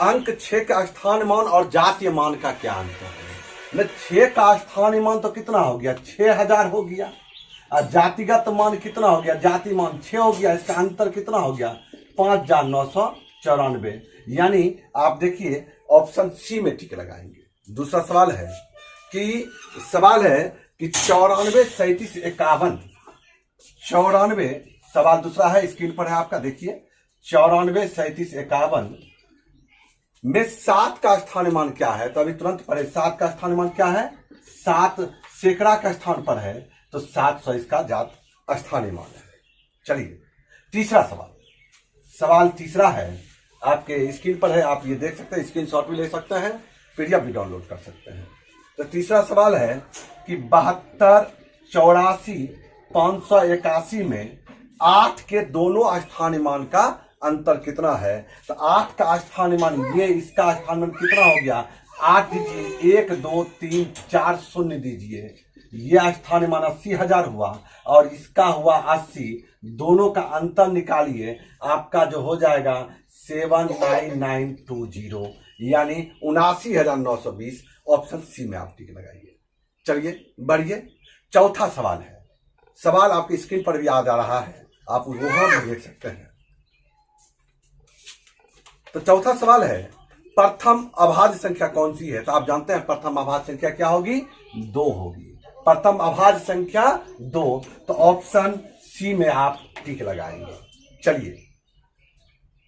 A: अंक 6 का स्थान मान और जातीय मान का क्या अंतर है? 6 का स्थानीय मान तो कितना हो गया, 6000 हो गया। और जातिगत मान कितना हो गया, जाति मान 6 हो गया। इसका अंतर कितना हो गया, 5994। यानी आप देखिए ऑप्शन सी में टिक लगाएंगे। दूसरा सवाल है कि 94 37 51। 94 सवाल दूसरा है, स्क्रीन पर है आपका, देखिए 94 37 51 में 7 का स्थानीय मान क्या है? तो अभी तुरंत पढ़े, 7 का स्थानीय मान क्या है, 7 सैकड़ा का स्थान पर है, तो 700 इसका जात स्थानीय मान है। चलिए तीसरा सवाल तीसरा है, आपके स्क्रीन पर है, आप ये देख सकते हैं, स्क्रीनशॉट भी ले सकते हैं, पीडीएफ भी डाउनलोड कर सकते हैं। तो तीसरा सवाल है कि 72 84 581 में 8 के दोनों स्थानीय मान का अंतर कितना है? तो 8 का स्थानीय मान, ये इसका स्थानीय मान कितना हो गया, 8 दीजिए, 1 2 3 4 शून्य दीजिए, ये स्थानीय मान 80,000 हुआ और इसका हुआ 80। दोनों का अंतर निकालिए, आपका जो हो जाएगा 79920, यानी 79,920। ऑप्शन सी में आप टिक लगाइए। चलिए बढ़िए, चौथा सवाल है। सवाल आपकी स्क्रीन पर भी आ जा रहा है, आप वहां भी देख सकते हैं। तो चौथा सवाल है, प्रथम अभाज्य संख्या कौन सी है? तो आप जानते हैं प्रथम अभाज्य संख्या क्या होगी, 2 होगी। प्रथम अभाज्य संख्या 2, तो ऑप्शन सी में आप टिक लगाएंगे। चलिए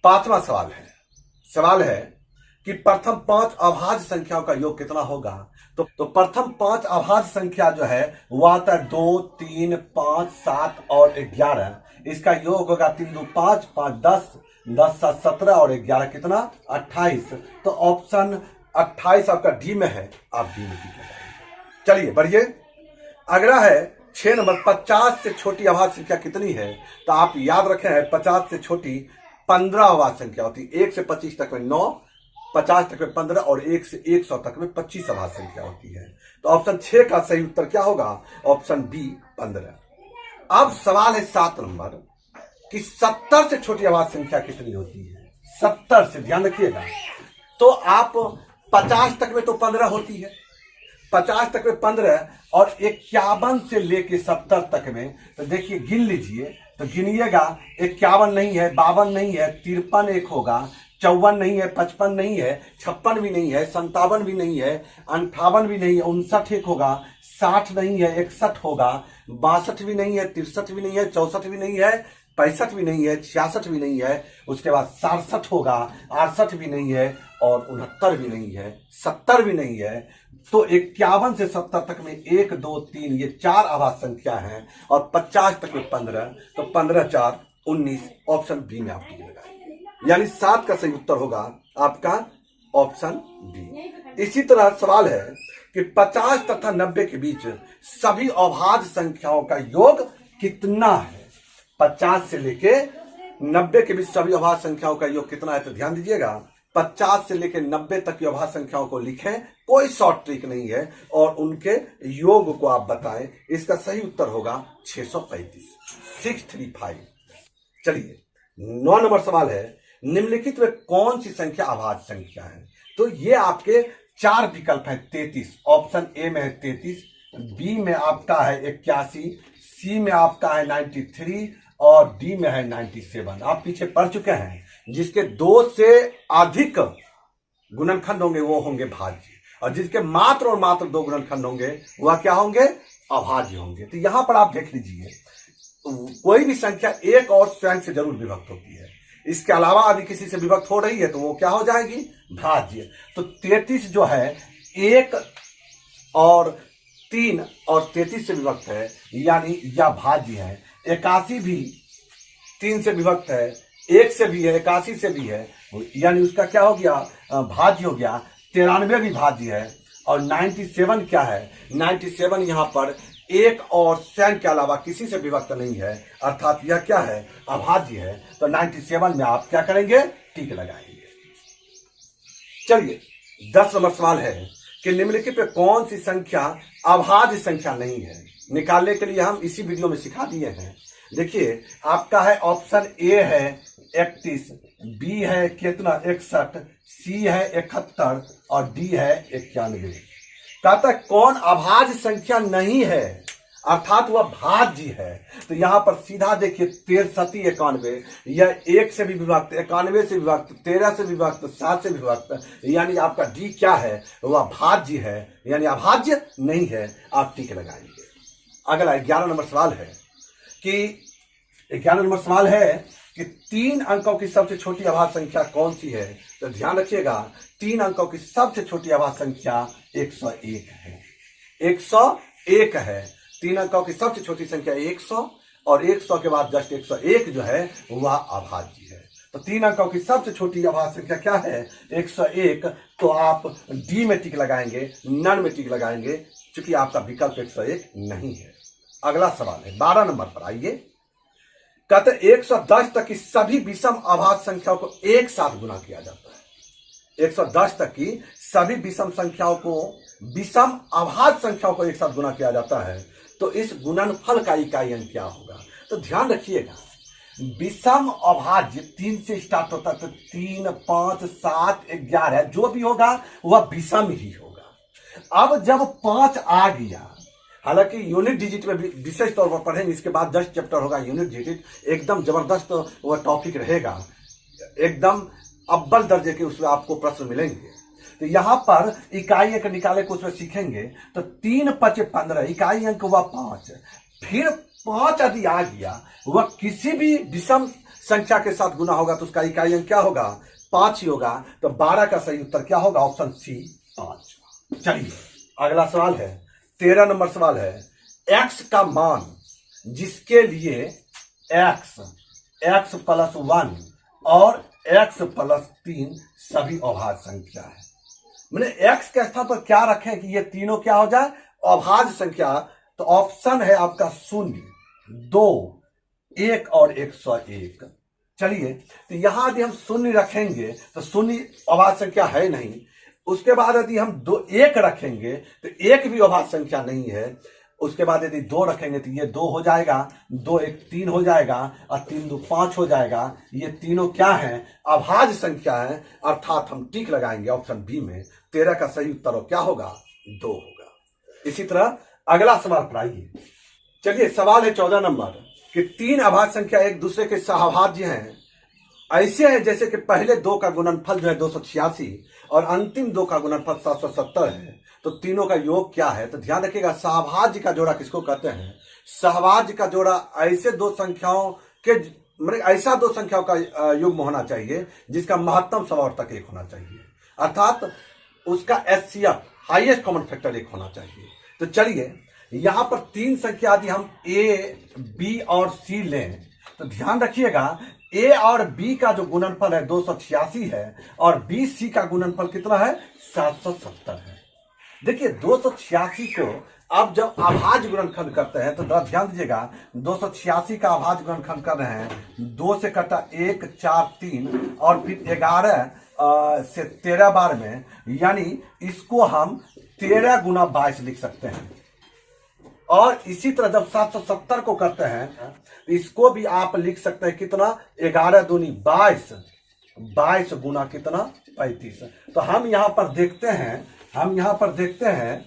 A: पांचवा सवाल है कि प्रथम 5 अभाज्य संख्याओं का योग कितना होगा? तो प्रथम 5 अभाज्य संख्या जो है वह आता है 2 3 5 7 और 11। इसका योग होगा 3 2 5 5 10 10 7 17 और 11 कितना, 28। तो ऑप्शन 28 आपका डी में है, आप डी में टिक लगाइए। चलिए बढ़िए, अगला है 6 नंबर, 50 से छोटी अभाज्य संख्या कितनी है? तो आप याद रखें हैं 50 से छोटी 15 अभाज्य संख्या होती है। 1 से 25 तक में 9, 50 तक में 15 और 1 से 100 तक में 25 अभाज्य संख्या होती है। तो ऑप्शन 6 का सही उत्तर क्या होगा, ऑप्शन बी 15। अब सवाल है 7 नंबर कि 70 से छोटी अभाज्य संख्या कितनी होती है? 70 से, ध्यान रखिएगा। तो आप 50 तक में तो 15 होती है, 50 तक में 15 और 51 से लेके 70 तक में, तो देखिए गिन लीजिए, तो गिनिएगा 51 नहीं है, 52 नहीं है, 53 एक होगा, 54 नहीं है, 55 नहीं है, 56 भी नहीं है, 57 भी नहीं है, 58 भी नहीं है, 59 एक होगा, 60 नहीं है, 61 होगा, 62 भी नहीं है, 63 भी नहीं है, 64 भी नहीं है, 65 भी नहीं है, 66 भी नहीं है, उसके बाद 67 होगा, 68 भी नहीं है और 69 भी नहीं है, 70 भी नहीं है। तो 51 से 70 तक में 1 2 3 ये 4 अभाज्य संख्या हैं और 50 तक में 15, तो 15 4 19। ऑप्शन बी में आप टिक लगाएंगे, यानी 7 का सही उत्तर होगा आपका ऑप्शन बी। इसी तरह सवाल है कि 50 तथा 90 के बीच सभी अभाज्य संख्याओं का योग कितना है? 50 से लेके 90 के बीच सभी अभाज्य संख्याओं का योग कितना है? तो ध्यान दीजिएगा, 50 से लेकर 90 तक की अभाज्य संख्याओं को लिखें, कोई शॉर्ट ट्रिक नहीं है, और उनके योग को आप बताएं। इसका सही उत्तर होगा 635, 635। चलिए 9 नंबर सवाल है, निम्नलिखित में कौन सी संख्या अभाज्य संख्या है? तो ये आपके 4 विकल्प है। 33 ऑप्शन ए में है, 33 बी में आपका है 81, सी में आपका है 93 और डी में है 97। आप पीछे पढ़ चुके हैं, जिसके 2 से अधिक गुणनखंड होंगे वो होंगे भाज्य, और जिसके मात्र और मात्र 2 गुणनखंड होंगे वह क्या होंगे, अभाज्य होंगे। तो यहां पर आप देख लीजिए, कोई भी संख्या एक और स्वयं से जरूर विभक्त होती है, इसके अलावा यदि किसी से विभक्त हो रही है तो वो क्या हो जाएगी, भाज्य। तो 33 जो है 1 और 3 और 33 से विभक्त है, यानी यह भाज्य है। 81 भी 3 से विभक्त है, 1 से भी है, 81 से भी है, यानी उसका क्या हो गया, भाज्य हो गया। 93 भी भाज्य है। और 97 क्या है, 97 यहाँ पर एक और सैन के अलावा किसी से विभक्त नहीं है, अर्थात यह क्या है, अभाज्य है। तो 97 में आप क्या करेंगे, टिक लगाएंगे। चलिए 10 नंबर सवाल है कि निम्नलिखित में कौन सी संख्या अभाज्य संख्या नहीं है। निकालने के लिए हम इसी वीडियो में सिखा दिए हैं। देखिए आपका है ऑप्शन ए है 31, बी है कितना 61, सी है 71 और डी है 91। कहता है कौन अभाज्य संख्या नहीं है, अर्थात वह भाज्य है। तो यहां पर सीधा देखिए 63, 91, यह 1 से भी विभक्त, 91 से विभक्त, 13 से विभक्त, 7 से विभक्त, यानी आपका डी क्या है, वह भाज्य है, यानी अभाज्य नहीं है। आप टिक लगाएंगे। अगला 11 नंबर सवाल है कि 11 नंबर सवाल है कि 3 अंकों की सबसे छोटी अभाज्य संख्या कौन सी है। तो ध्यान रखिएगा 3 अंकों की सबसे छोटी अभाज्य संख्या 101 है। 101 है। 3 अंकों की सबसे छोटी संख्या 100 और 100 के बाद जस्ट 101 जो है वह अभाज्य है। तो 3 अंकों की सबसे छोटी अभाज्य संख्या क्या है, 101। तो आप डी में टिक लगाएंगे, नन में टिक लगाएंगे, क्योंकि आपका विकल्प 101 नहीं है। अगला सवाल है 12 नंबर पर। आइए कहते 110 तक की सभी विषम अभाज्य संख्याओं को एक साथ गुना किया जाता है। 110 तक की सभी विषम संख्याओं को, विषम अभाज्य संख्याओं को एक साथ गुना किया जाता है। तो इस गुणनफल का इकाई अंक क्या होगा। तो ध्यान रखिएगा विषम अभाज्य 3 से स्टार्ट होता है। तो 3, 5, 7, 11 जो भी होगा वह विषम ही होगा। अब जब 5 आ गया, हालांकि यूनिट डिजिट में विशेष तौर पर पढ़ेंगे, इसके बाद 10 चैप्टर होगा यूनिट डिजिट, एकदम जबरदस्त वह टॉपिक रहेगा, एकदम अव्वल दर्जे के उसमें आपको प्रश्न मिलेंगे। तो यहां पर इकाई अंक निकाले को उसमें सीखेंगे। तो 3 × 5 = 15, इकाई अंक हुआ 5। फिर 5 यदि आ गया, वह किसी भी विषम संख्या के साथ गुना होगा तो उसका इकाई अंक क्या होगा, 5 ही होगा। तो 12 का सही उत्तर क्या होगा, ऑप्शन सी 5। चलिए अगला सवाल है 13 नंबर सवाल है। x का मान जिसके लिए x +1 और x +3 सभी अभाज्य संख्या है। मैंने x के स्थान पर क्या रखें कि ये तीनों क्या हो जाए, अभाज्य संख्या। तो ऑप्शन है आपका 0, 2, 1 और 101। चलिए तो यहां यदि हम 0 रखेंगे तो 0 अभाज्य संख्या है नहीं। उसके बाद यदि हम 1 रखेंगे तो 1 भी अभाज्य संख्या नहीं है। उसके बाद यदि 2 रखेंगे तो ये 2 हो जाएगा, 2 1 3 हो जाएगा और 3 2 5 हो जाएगा। ये तीनों क्या है, अभाज्य संख्या है, अर्थात हम टिक लगाएंगे ऑप्शन बी में। 13 का सही उत्तर क्या होगा, 2 होगा। इसी तरह अगला सवाल पर आइए। चलिए सवाल है 14 नंबर कि 3 अभाज्य संख्या एक दूसरे के सहभाज्य हैं, ऐसे है जैसे कि पहले 2 का गुणनफल जो है 286 और अंतिम 2 का गुणनफल 770 है। तो तीनों का योग क्या है। तो ध्यान रखिएगा सहभाज्य का जोड़ा किसको कहते हैं, सहभाज्य का जोड़ा ऐसे दो संख्याओं के, मतलब ऐसा 2 संख्याओं का युग्म होना चाहिए जिसका महत्तम समावर्तक 1 होना चाहिए, अर्थात उसका एचसीएफ हाईएस्ट कॉमन फैक्टर 1 होना चाहिए। तो चलिए यहां पर 3 संख्या यदि हम ए, बी और सी लें तो ध्यान रखिएगा ए और बी का जो गुणनफल है 286 है और बी सी का गुणनफल कितना है, 770 है। देखिए 286 को अब जब अभाज्य गुणनखंड करते हैं तो ध्यान दीजिएगा 286 का अभाज्य गुणनखंड कर रहे हैं। 2 से कटा 1, 4, 3 और फिर 11 से 13 बार में, यानी इसको हम 13 गुना 22 लिख सकते हैं। और इसी तरह जब 770 को करते हैं इसको भी आप लिख सकते हैं कितना, 11 दूनी 22, 22 गुना कितना, 35। तो हम यहाँ पर देखते हैं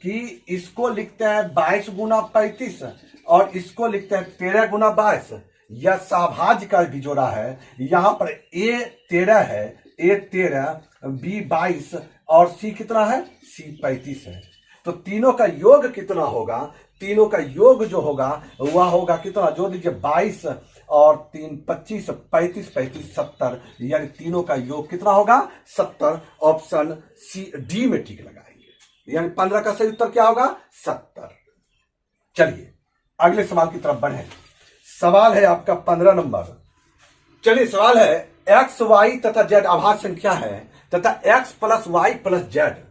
A: कि इसको लिखते हैं 22 गुना 35 और इसको लिखते हैं 13 गुना 22। यह सहभाज्य का भी जोड़ा है। यहाँ पर ए 13 है, ए 13, बी 22 और सी कितना है, सी 35 है। तो तीनों का योग कितना होगा, तीनों का योग जो होगा वह होगा कितना, जोड़ लीजिए 22 और 3 25, 35 35 70, यानी तीनों का योग कितना होगा, 70। ऑप्शन सी डी में टिक लगाएंगे, यानी 15 का सही उत्तर क्या होगा, 70। चलिए अगले सवाल की तरफ बढ़े। सवाल है आपका 15 नंबर। चलिए सवाल है एक्स वाई तथा जेड अभाज्य संख्या है तथा x plus y plus z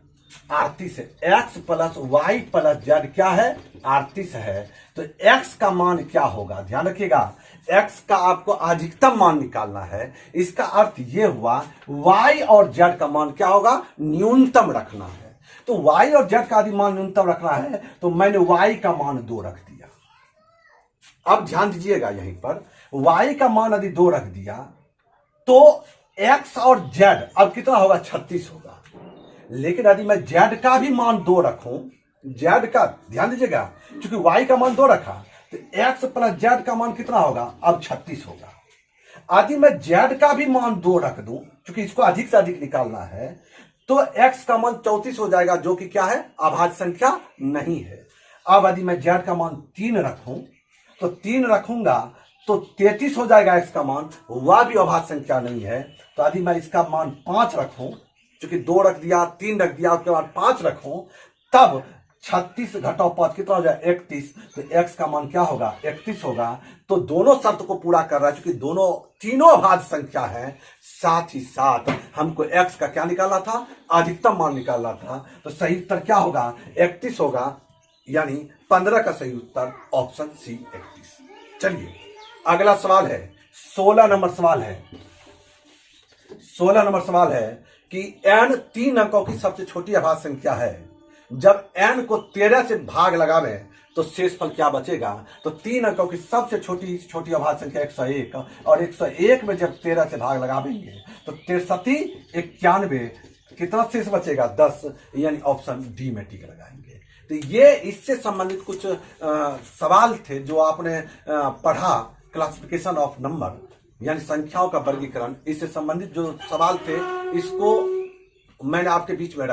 A: 38 है। X plus y plus z क्या है? 38 है। तो एक्स का मान क्या होगा? ध्यान रखिएगा, एक्स का आपको अधिकतम मान निकालना है। इसका अर्थ यह हुआ वाई और जेड का मान क्या होगा? न्यूनतम रखना है। तो वाई और जेड का अधिक मान न्यूनतम रखना है, तो मैंने वाई का मान 2 रख दिया। अब ध्यान दीजिएगा, यहीं पर वाई का मान यदि 2 रख दिया तो एक्स और जेड अब कितना होगा? 36 होगा। लेकिन यदि मैं जेड का भी मान 2 रखूं, जेड का ध्यान दीजिएगा, क्योंकि वाई का मान 2 रखा तो एक्स प्लस जेड का मान कितना होगा? अब 36 होगा। यदि मैं जेड का भी मान 2 रख दूं, क्योंकि इसको अधिक से अधिक निकालना है, तो एक्स का मान 34 हो जाएगा, जो कि क्या है? अभाज्य संख्या नहीं है। अब यदि मैं जेड का मान 3 रखूं, तो 3 रखूंगा तो 33 हो जाएगा एक्स का मान, वह भी अभाज्य संख्या नहीं है। तो यदि मैं इसका मान 5 रखूं, क्योंकि 2 रख दिया, 3 रख दिया, उसके बाद 5 रखूं, तब 36 घटाओ 5 कितना हो जाए? 31। तो एक्स का मान क्या होगा? 31 होगा। तो दोनों शर्त को पूरा कर रहा है, क्योंकि तीनों अभाज्य संख्या है। साथ ही साथ हमको एक्स का क्या निकालना था? अधिकतम मान निकालना था। तो सही उत्तर क्या होगा? 31 होगा, यानी 15 का सही उत्तर ऑप्शन सी 31। चलिए अगला सवाल है, 16 नंबर सवाल है। 16 नंबर सवाल है कि n 3 अंकों की सबसे छोटी अभाज्य संख्या है। जब n को 13 से भाग लगावे तो शेषफल क्या बचेगा? तो 3 अंकों की सबसे छोटी अभाज्य संख्या 101, और 101 में जब 13 से भाग लगावेंगे तो 63 91, कितना शेष बचेगा? 10, यानी ऑप्शन डी में टिक लगाएंगे। तो ये इससे संबंधित कुछ सवाल थे जो आपने पढ़ा, क्लासिफिकेशन ऑफ नंबर यानी संख्याओं का वर्गीकरण। इससे संबंधित जो सवाल थे इसको मैंने आपके बीच में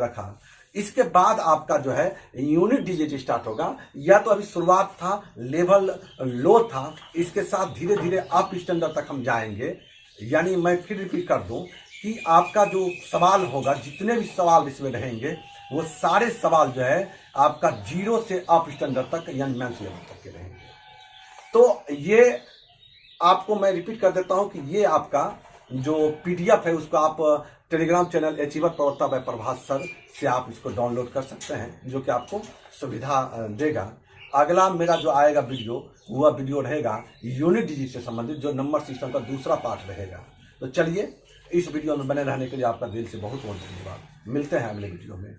A: रखा। इसके बाद आपका जो है यूनिट डिजिट स्टार्ट होगा। या तो अभी शुरुआत था, लेवल लो था, इसके साथ धीरे धीरे अप स्टैंडर्ड तक हम जाएंगे। यानी मैं फिर रिपीट कर दूं कि आपका जो सवाल होगा, जितने भी सवाल इसमें रहेंगे, वो सारे सवाल जो है आपका 0 से अप स्टैंडर्ड तक यानी मेंस लेवल तक के रहेंगे। तो ये आपको मैं रिपीट कर देता हूं कि ये आपका जो पीडीएफ है उसको आप टेलीग्राम चैनल अचीवर प्रवक्ता बाय प्रभास सर से आप इसको डाउनलोड कर सकते हैं, जो कि आपको सुविधा देगा। अगला मेरा जो आएगा वीडियो, वह वीडियो रहेगा यूनिट डिजिट से संबंधित, जो नंबर सिस्टम का दूसरा पार्ट रहेगा। तो चलिए, इस वीडियो में बने रहने के लिए आपका दिल से बहुत बहुत धन्यवाद। मिलते हैं अगले वीडियो में।